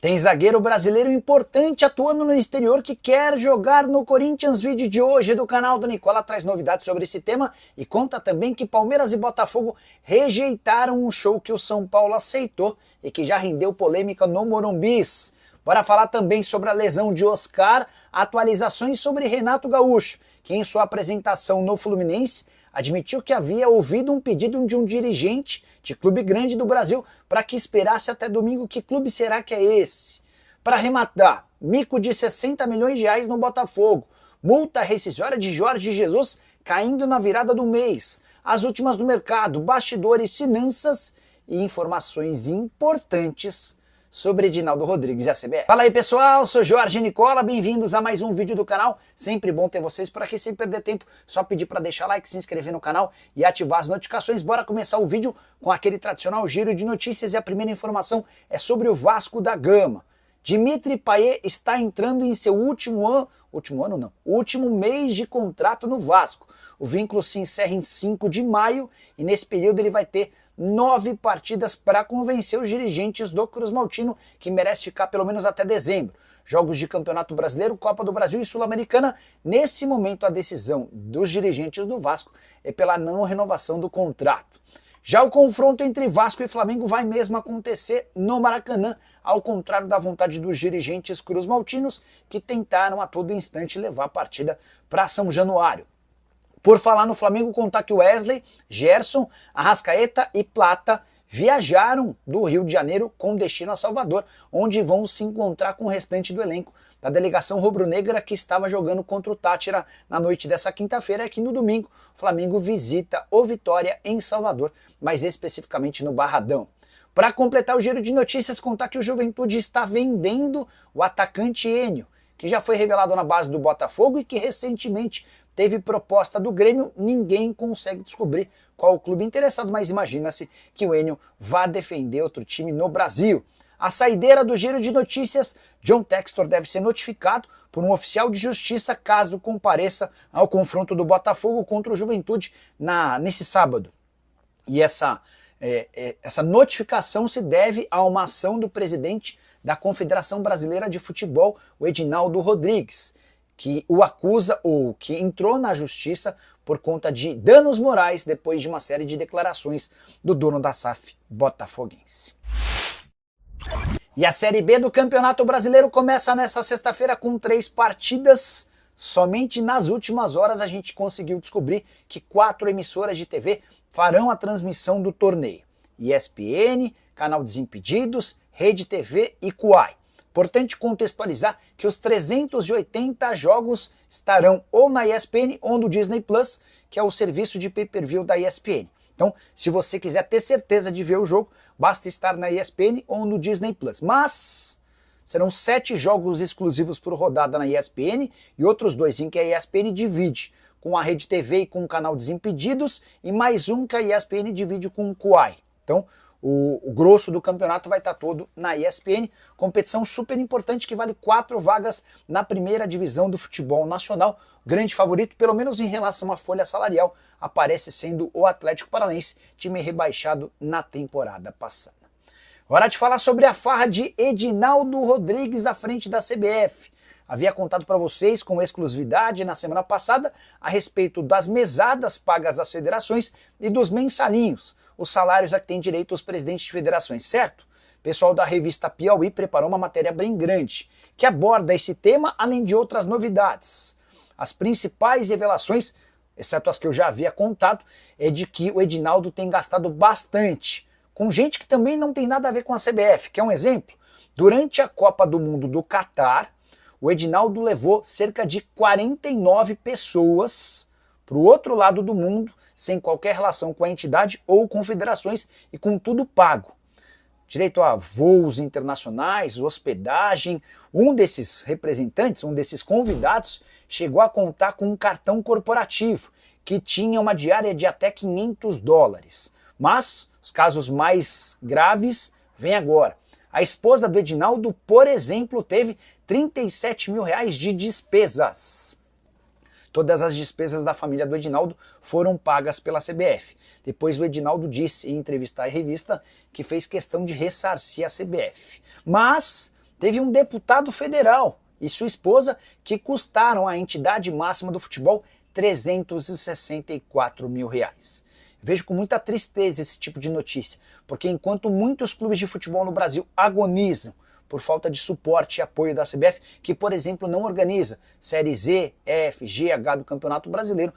Tem zagueiro brasileiro importante atuando no exterior que quer jogar no Corinthians. Vídeo de hoje do canal do Nicola traz novidades sobre esse tema e conta também que Palmeiras e Botafogo rejeitaram um show que o São Paulo aceitou e que já rendeu polêmica no Morumbi. Bora falar também sobre a lesão de Oscar, atualizações sobre Renato Gaúcho, que em sua apresentação no Fluminense admitiu que havia ouvido um pedido de um dirigente de clube grande do Brasil para que esperasse até domingo. Que clube será que é esse? Para arrematar, mico de 60 milhões de reais no Botafogo, multa rescisória de Jorge Jesus caindo na virada do mês, as últimas do mercado, bastidores, finanças e informações importantes sobre Edinaldo Rodrigues e a CBF. Fala aí pessoal, sou Jorge Nicola, bem-vindos a mais um vídeo do canal. Sempre bom ter vocês por aqui, sem perder tempo, só pedir para deixar like, se inscrever no canal e ativar as notificações. Bora começar o vídeo com aquele tradicional giro de notícias e a primeira informação é sobre o Vasco da Gama. Dimitri Payet está entrando em seu último mês de contrato no Vasco. O vínculo se encerra em 5 de maio e nesse período ele vai ter 9 partidas para convencer os dirigentes do Cruz Maltino, que merece ficar pelo menos até dezembro. Jogos de Campeonato Brasileiro, Copa do Brasil e Sul-Americana. Nesse momento a decisão dos dirigentes do Vasco é pela não renovação do contrato. Já o confronto entre Vasco e Flamengo vai mesmo acontecer no Maracanã, ao contrário da vontade dos dirigentes cruz-maltinos, que tentaram a todo instante levar a partida para São Januário. Por falar no Flamengo, contar que Wesley, Gerson, Arrascaeta e Plata viajaram do Rio de Janeiro com destino a Salvador, onde vão se encontrar com o restante do elenco da delegação rubro-negra que estava jogando contra o Táchira na noite dessa quinta-feira. Aqui no domingo, o Flamengo visita o Vitória em Salvador, mais especificamente no Barradão. Para completar o giro de notícias, contar que o Juventude está vendendo o atacante Enio, que já foi revelado na base do Botafogo e que recentemente teve proposta do Grêmio. Ninguém consegue descobrir qual o clube interessado, mas imagina-se que o Enio vá defender outro time no Brasil. A saideira do giro de notícias, John Textor deve ser notificado por um oficial de justiça caso compareça ao confronto do Botafogo contra o Juventude nesse sábado. E essa notificação se deve a uma ação do presidente da Confederação Brasileira de Futebol, o Edinaldo Rodrigues, que o acusa ou que entrou na justiça por conta de danos morais depois de uma série de declarações do dono da SAF botafoguense. E a Série B do Campeonato Brasileiro começa nessa sexta-feira com 3 partidas. Somente nas últimas horas a gente conseguiu descobrir que 4 emissoras de TV farão a transmissão do torneio: ESPN, Canal Desimpedidos, Rede TV e Kuai. Importante contextualizar que os 380 jogos estarão ou na ESPN ou no Disney Plus, que é o serviço de pay-per-view da ESPN. Então, se você quiser ter certeza de ver o jogo, basta estar na ESPN ou no Disney Plus. Mas serão 7 jogos exclusivos por rodada na ESPN e outros 2 em que a ESPN divide com a Rede TV e com o Canal Desimpedidos, e mais um que a ESPN divide com o Kuai. Então, o grosso do campeonato vai estar todo na ESPN, competição super importante que vale 4 vagas na primeira divisão do futebol nacional. O grande favorito, pelo menos em relação à folha salarial, aparece sendo o Atlético Paranaense, time rebaixado na temporada passada. Hora de falar sobre a farra de Edinaldo Rodrigues à frente da CBF. Havia contado para vocês com exclusividade na semana passada a respeito das mesadas pagas às federações e dos mensalinhos, os salários a que têm direito os presidentes de federações, certo? O pessoal da revista Piauí preparou uma matéria bem grande que aborda esse tema, além de outras novidades. As principais revelações, exceto as que eu já havia contado, é de que o Edinaldo tem gastado bastante com gente que também não tem nada a ver com a CBF. Quer um exemplo? Durante a Copa do Mundo do Catar, o Edinaldo levou cerca de 49 pessoas para o outro lado do mundo, sem qualquer relação com a entidade ou confederações e com tudo pago. Direito a voos internacionais, hospedagem. Um desses representantes, um desses convidados, chegou a contar com um cartão corporativo que tinha uma diária de até $500. Mas os casos mais graves vêm agora. A esposa do Edinaldo, por exemplo, teve 37 mil reais de despesas. Todas as despesas da família do Edinaldo foram pagas pela CBF. Depois o Edinaldo disse em entrevista à revista que fez questão de ressarcir a CBF. Mas teve um deputado federal e sua esposa que custaram à entidade máxima do futebol R$ 364 mil. Vejo com muita tristeza esse tipo de notícia, porque enquanto muitos clubes de futebol no Brasil agonizam por falta de suporte e apoio da CBF, que, por exemplo, não organiza Série Z, F, G, H do Campeonato Brasileiro,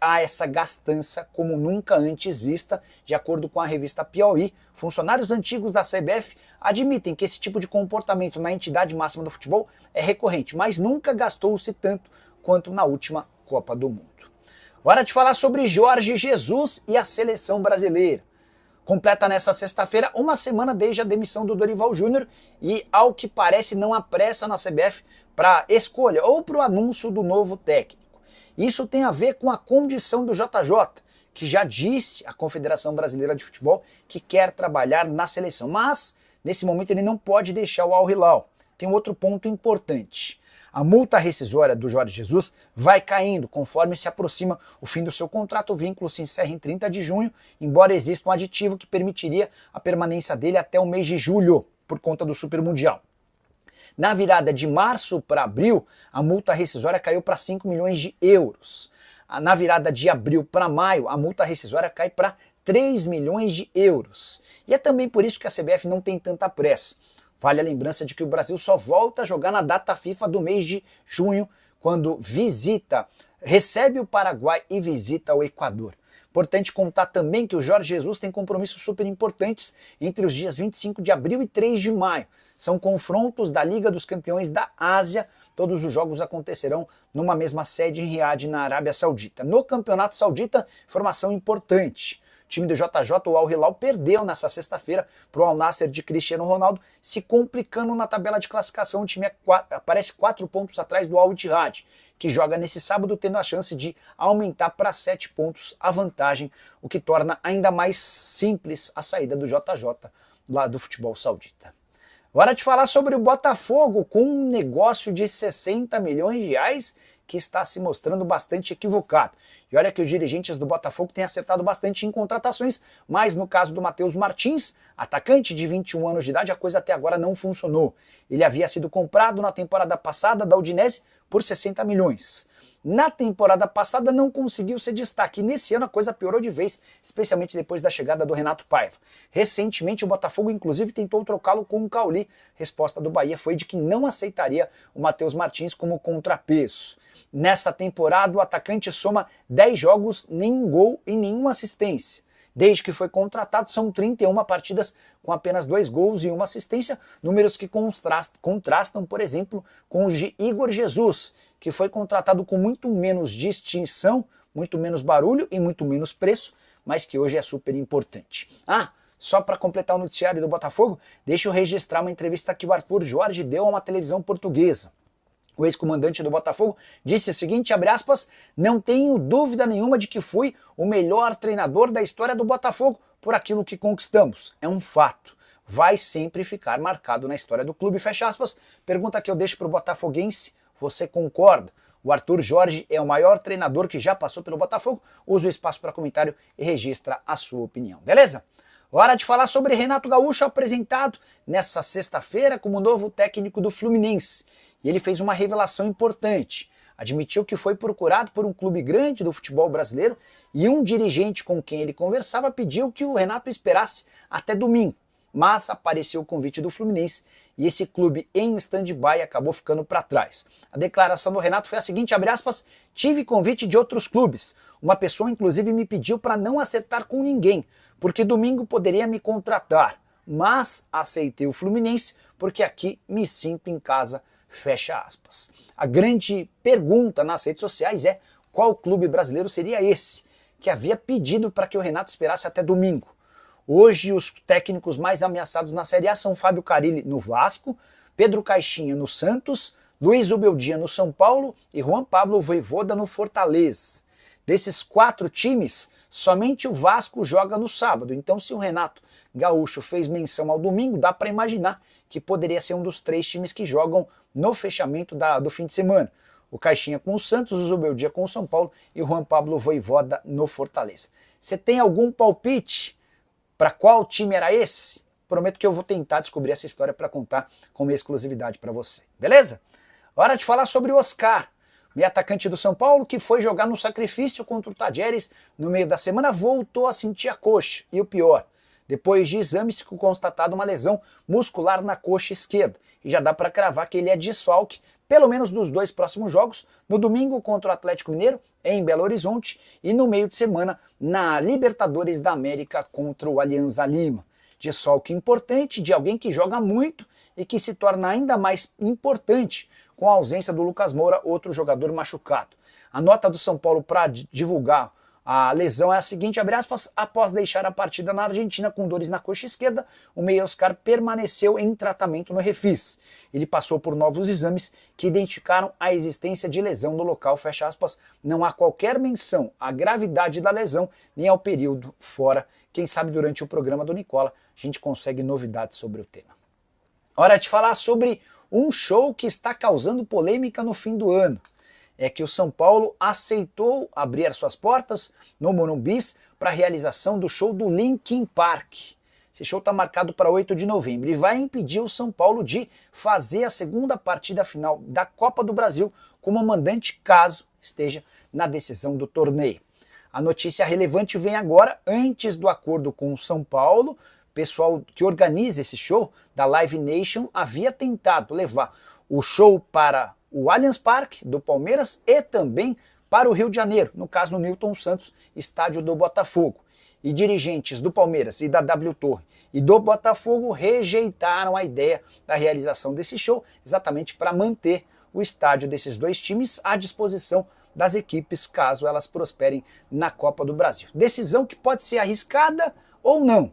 há essa gastança como nunca antes vista. De acordo com a revista Piauí, funcionários antigos da CBF admitem que esse tipo de comportamento na entidade máxima do futebol é recorrente, mas nunca gastou-se tanto quanto na última Copa do Mundo. Hora de falar sobre Jorge Jesus e a seleção brasileira. Completa nesta sexta-feira uma semana desde a demissão do Dorival Júnior e, ao que parece, não há pressa na CBF para a escolha ou para o anúncio do novo técnico. Isso tem a ver com a condição do JJ, que já disse à Confederação Brasileira de Futebol que quer trabalhar na seleção, mas nesse momento ele não pode deixar o Al Hilal. Tem um outro ponto importante. A multa rescisória do Jorge Jesus vai caindo conforme se aproxima o fim do seu contrato. O vínculo se encerra em 30 de junho, embora exista um aditivo que permitiria a permanência dele até o mês de julho, por conta do Super Mundial. Na virada de março para abril, a multa rescisória caiu para 5 milhões de euros. Na virada de abril para maio, a multa rescisória cai para 3 milhões de euros. E é também por isso que a CBF não tem tanta pressa. Vale a lembrança de que o Brasil só volta a jogar na data FIFA do mês de junho, quando recebe o Paraguai e visita o Equador. Importante contar também que o Jorge Jesus tem compromissos super importantes entre os dias 25 de abril e 3 de maio. São confrontos da Liga dos Campeões da Ásia. Todos os jogos acontecerão numa mesma sede em Riad, na Arábia Saudita. No Campeonato Saudita, informação importante. O time do JJ, o Al Hilal, perdeu nessa sexta-feira para o Al Nassr de Cristiano Ronaldo, se complicando na tabela de classificação. O time aparece 4 pontos atrás do Al Ittihad, que joga nesse sábado, tendo a chance de aumentar para 7 pontos a vantagem, o que torna ainda mais simples a saída do JJ lá do futebol saudita. Hora de falar sobre o Botafogo, com um negócio de 60 milhões de reais que está se mostrando bastante equivocado. E olha que os dirigentes do Botafogo têm acertado bastante em contratações, mas no caso do Matheus Martins, atacante de 21 anos de idade, a coisa até agora não funcionou. Ele havia sido comprado na temporada passada da Udinese por 60 milhões. Na temporada passada não conseguiu ser destaque, e nesse ano a coisa piorou de vez, especialmente depois da chegada do Renato Paiva. Recentemente o Botafogo inclusive tentou trocá-lo com o Cauli. Resposta do Bahia foi de que não aceitaria o Matheus Martins como contrapeso. Nessa temporada o atacante soma 10 jogos, nenhum gol e nenhuma assistência. Desde que foi contratado, são 31 partidas com apenas 2 gols e 1 assistência, números que contrastam, por exemplo, com os de Igor Jesus, que foi contratado com muito menos distinção, muito menos barulho e muito menos preço, mas que hoje é super importante. Só para completar o noticiário do Botafogo, deixa eu registrar uma entrevista que o Arthur Jorge deu a uma televisão portuguesa. O ex-comandante do Botafogo disse o seguinte, abre aspas, não tenho dúvida nenhuma de que fui o melhor treinador da história do Botafogo por aquilo que conquistamos. É um fato. Vai sempre ficar marcado na história do clube, fecha aspas. Pergunta que eu deixo para o botafoguense, você concorda? O Arthur Jorge é o maior treinador que já passou pelo Botafogo. Usa o espaço para comentário e registra a sua opinião, beleza? Hora de falar sobre Renato Gaúcho, apresentado nessa sexta-feira como novo técnico do Fluminense. E ele fez uma revelação importante. Admitiu que foi procurado por um clube grande do futebol brasileiro e um dirigente com quem ele conversava pediu que o Renato esperasse até domingo. Mas apareceu o convite do Fluminense e esse clube em stand-by acabou ficando para trás. A declaração do Renato foi a seguinte, abre aspas, tive convite de outros clubes. Uma pessoa inclusive me pediu para não acertar com ninguém, porque domingo poderia me contratar. Mas aceitei o Fluminense porque aqui me sinto em casa. Fecha aspas. A grande pergunta nas redes sociais é qual clube brasileiro seria esse que havia pedido para que o Renato esperasse até domingo. Hoje os técnicos mais ameaçados na Série A são Fábio Carille no Vasco, Pedro Caixinha no Santos, Luiz Ubeldia no São Paulo e Juan Pablo Vojvoda no Fortaleza. Desses 4 times, somente o Vasco joga no sábado. Então se o Renato Gaúcho fez menção ao domingo, dá para imaginar que poderia ser um dos 3 times que jogam no fechamento do fim de semana. O Caixinha com o Santos, o Zubeldia com o São Paulo e o Juan Pablo Vojvoda no Fortaleza. Você tem algum palpite para qual time era esse? Prometo que eu vou tentar descobrir essa história para contar com exclusividade para você. Beleza? Hora de falar sobre o Oscar, meio atacante do São Paulo, que foi jogar no sacrifício contra o Tajeres no meio da semana, voltou a sentir a coxa. E o pior, depois de exames ficou constatada uma lesão muscular na coxa esquerda. E já dá para cravar que ele é desfalque, pelo menos dos 2 próximos jogos, no domingo contra o Atlético Mineiro, em Belo Horizonte, e no meio de semana na Libertadores da América contra o Alianza Lima. Desfalque importante de alguém que joga muito e que se torna ainda mais importante com a ausência do Lucas Moura, outro jogador machucado. A nota do São Paulo para divulgar a lesão é a seguinte, abre aspas, após deixar a partida na Argentina com dores na coxa esquerda, o meia Oscar permaneceu em tratamento no Refis. Ele passou por novos exames que identificaram a existência de lesão no local, fecha aspas, não há qualquer menção à gravidade da lesão, nem ao período fora. Quem sabe durante o programa do Nicola a gente consegue novidades sobre o tema. Hora de falar sobre um show que está causando polêmica no fim do ano. É que o São Paulo aceitou abrir suas portas no Morumbi para a realização do show do Linkin Park. Esse show está marcado para 8 de novembro e vai impedir o São Paulo de fazer a segunda partida final da Copa do Brasil como mandante caso esteja na decisão do torneio. A notícia relevante vem agora, antes do acordo com o São Paulo. O pessoal que organiza esse show, da Live Nation, havia tentado levar o show para o Allianz Parque do Palmeiras e também para o Rio de Janeiro, no caso no Newton Santos, estádio do Botafogo. E dirigentes do Palmeiras e da W Torre e do Botafogo rejeitaram a ideia da realização desse show, exatamente para manter o estádio desses dois times à disposição das equipes caso elas prosperem na Copa do Brasil. Decisão que pode ser arriscada ou não.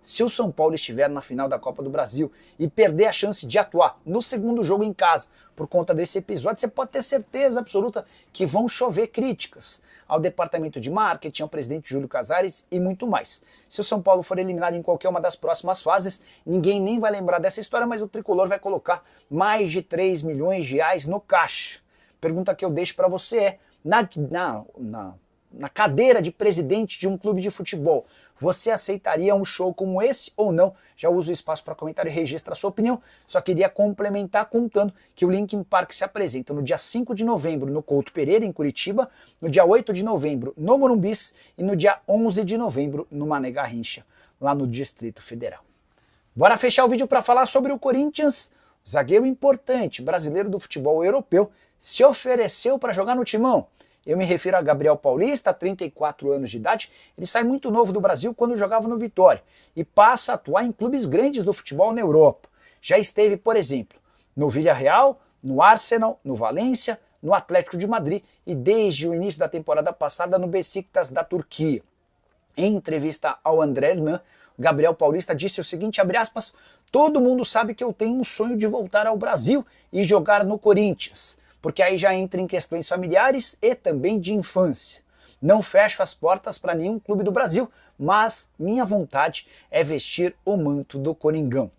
Se o São Paulo estiver na final da Copa do Brasil e perder a chance de atuar no segundo jogo em casa por conta desse episódio, você pode ter certeza absoluta que vão chover críticas ao departamento de marketing, ao presidente Júlio Casares e muito mais. Se o São Paulo for eliminado em qualquer uma das próximas fases, ninguém nem vai lembrar dessa história, mas o Tricolor vai colocar mais de 3 milhões de reais no caixa. Pergunta que eu deixo para você é, na cadeira de presidente de um clube de futebol, você aceitaria um show como esse ou não? Já uso o espaço para comentário e registra a sua opinião. Só queria complementar contando que o Linkin Park se apresenta no dia 5 de novembro no Couto Pereira, em Curitiba, no dia 8 de novembro no Morumbis e no dia 11 de novembro no Mané Garrincha, lá no Distrito Federal. Bora fechar o vídeo para falar sobre o Corinthians. O zagueiro importante brasileiro do futebol europeu se ofereceu para jogar no Timão. Eu me refiro a Gabriel Paulista, 34 anos de idade. Ele sai muito novo do Brasil quando jogava no Vitória e passa a atuar em clubes grandes do futebol na Europa. Já esteve, por exemplo, no Villarreal, no Arsenal, no Valência, no Atlético de Madrid e desde o início da temporada passada no Beşiktaş da Turquia. Em entrevista ao André Hernan, Gabriel Paulista disse o seguinte, abre aspas, todo mundo sabe que eu tenho um sonho de voltar ao Brasil e jogar no Corinthians, porque aí já entra em questões familiares e também de infância. Não fecho as portas para nenhum clube do Brasil, mas minha vontade é vestir o manto do Coringão.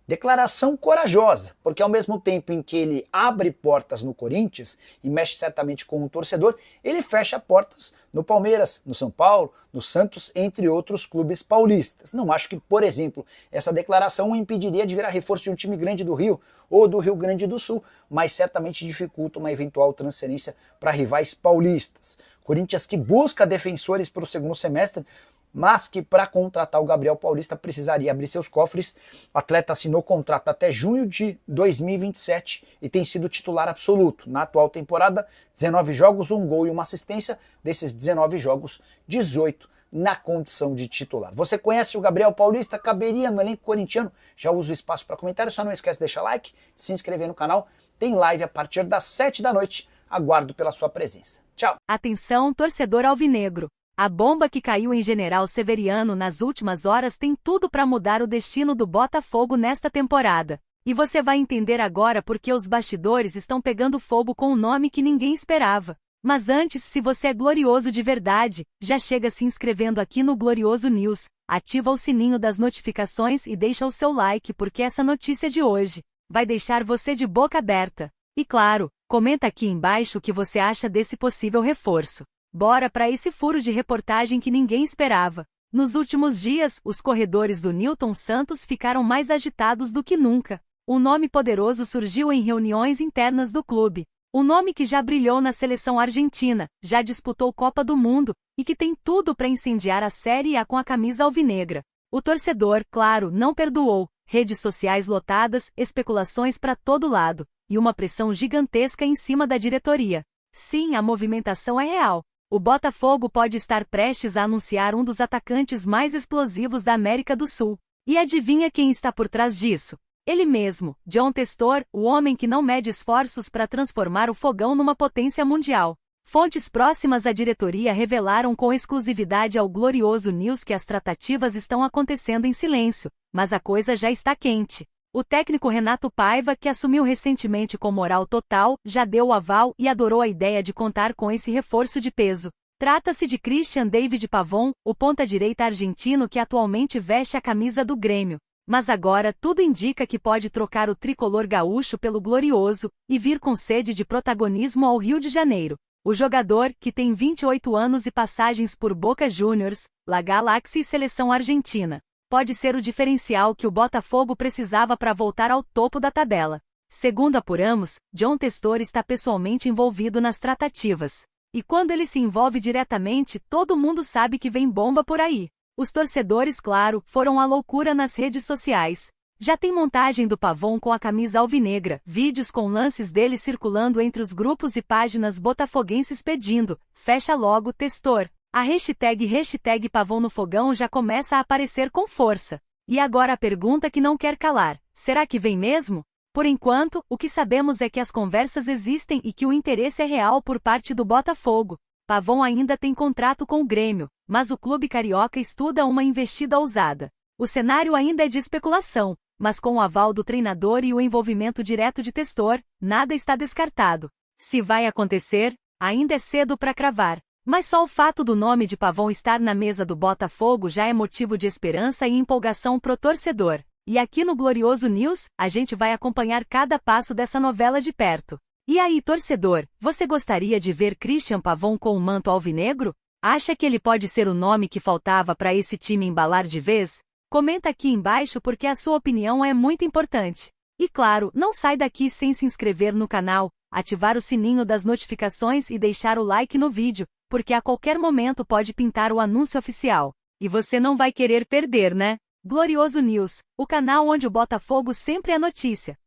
Declaração corajosa, porque ao mesmo tempo em que ele abre portas no Corinthians e mexe certamente com o torcedor, ele fecha portas no Palmeiras, no São Paulo, no Santos, entre outros clubes paulistas. Não acho que, por exemplo, essa declaração o impediria de virar reforço de um time grande do Rio ou do Rio Grande do Sul, mas certamente dificulta uma eventual transferência para rivais paulistas. Corinthians que busca defensores para o segundo semestre, mas que para contratar o Gabriel Paulista precisaria abrir seus cofres. O atleta assinou contrato até junho de 2027 e tem sido titular absoluto. Na atual temporada, 19 jogos, 1 gol e 1 assistência. Desses 19 jogos, 18 na condição de titular. Você conhece o Gabriel Paulista? Caberia no elenco corintiano? Já usa o espaço para comentário, só não esquece de deixar like, de se inscrever no canal. Tem live a partir das 7 da noite. Aguardo pela sua presença. Tchau! Atenção, torcedor alvinegro! A bomba que caiu em General Severiano nas últimas horas tem tudo para mudar o destino do Botafogo nesta temporada. E você vai entender agora porque os bastidores estão pegando fogo com um nome que ninguém esperava. Mas antes, se você é glorioso de verdade, já chega se inscrevendo aqui no Glorioso News, ativa o sininho das notificações e deixa o seu like porque essa notícia de hoje vai deixar você de boca aberta. E claro, comenta aqui embaixo o que você acha desse possível reforço. Bora para esse furo de reportagem que ninguém esperava. Nos últimos dias, os corredores do Nilton Santos ficaram mais agitados do que nunca. Um nome poderoso surgiu em reuniões internas do clube. Um nome que já brilhou na seleção argentina, já disputou Copa do Mundo, e que tem tudo para incendiar a Série A com a camisa alvinegra. O torcedor, claro, não perdoou. Redes sociais lotadas, especulações para todo lado, e uma pressão gigantesca em cima da diretoria. Sim, a movimentação é real. O Botafogo pode estar prestes a anunciar um dos atacantes mais explosivos da América do Sul. E adivinha quem está por trás disso? Ele mesmo, John Textor, o homem que não mede esforços para transformar o Fogão numa potência mundial. Fontes próximas à diretoria revelaram com exclusividade ao Glorioso News que as tratativas estão acontecendo em silêncio, mas a coisa já está quente. O técnico Renato Paiva, que assumiu recentemente com moral total, já deu o aval e adorou a ideia de contar com esse reforço de peso. Trata-se de Christian David Pavón, o ponta-direita argentino que atualmente veste a camisa do Grêmio. Mas agora tudo indica que pode trocar o tricolor gaúcho pelo Glorioso e vir com sede de protagonismo ao Rio de Janeiro. O jogador, que tem 28 anos e passagens por Boca Juniors, La Galaxy e Seleção Argentina, pode ser o diferencial que o Botafogo precisava para voltar ao topo da tabela. Segundo apuramos, John Textor está pessoalmente envolvido nas tratativas. E quando ele se envolve diretamente, todo mundo sabe que vem bomba por aí. Os torcedores, claro, foram à loucura nas redes sociais. Já tem montagem do Pavón com a camisa alvinegra, vídeos com lances dele circulando entre os grupos e páginas botafoguenses pedindo, fecha logo, Textor. A hashtag Pavón no Fogão já começa a aparecer com força. E agora a pergunta que não quer calar, será que vem mesmo? Por enquanto, o que sabemos é que as conversas existem e que o interesse é real por parte do Botafogo. Pavón ainda tem contrato com o Grêmio, mas o clube carioca estuda uma investida ousada. O cenário ainda é de especulação, mas com o aval do treinador e o envolvimento direto de Textor, nada está descartado. Se vai acontecer, ainda é cedo para cravar. Mas só o fato do nome de Pavón estar na mesa do Botafogo já é motivo de esperança e empolgação pro torcedor. E aqui no Glorioso News, a gente vai acompanhar cada passo dessa novela de perto. E aí, torcedor, você gostaria de ver Christian Pavón com o manto alvinegro? Acha que ele pode ser o nome que faltava para esse time embalar de vez? Comenta aqui embaixo porque a sua opinião é muito importante. E claro, não sai daqui sem se inscrever no canal, ativar o sininho das notificações e deixar o like no vídeo, porque a qualquer momento pode pintar o anúncio oficial. E você não vai querer perder, né? Glorioso News, o canal onde o Botafogo sempre é notícia.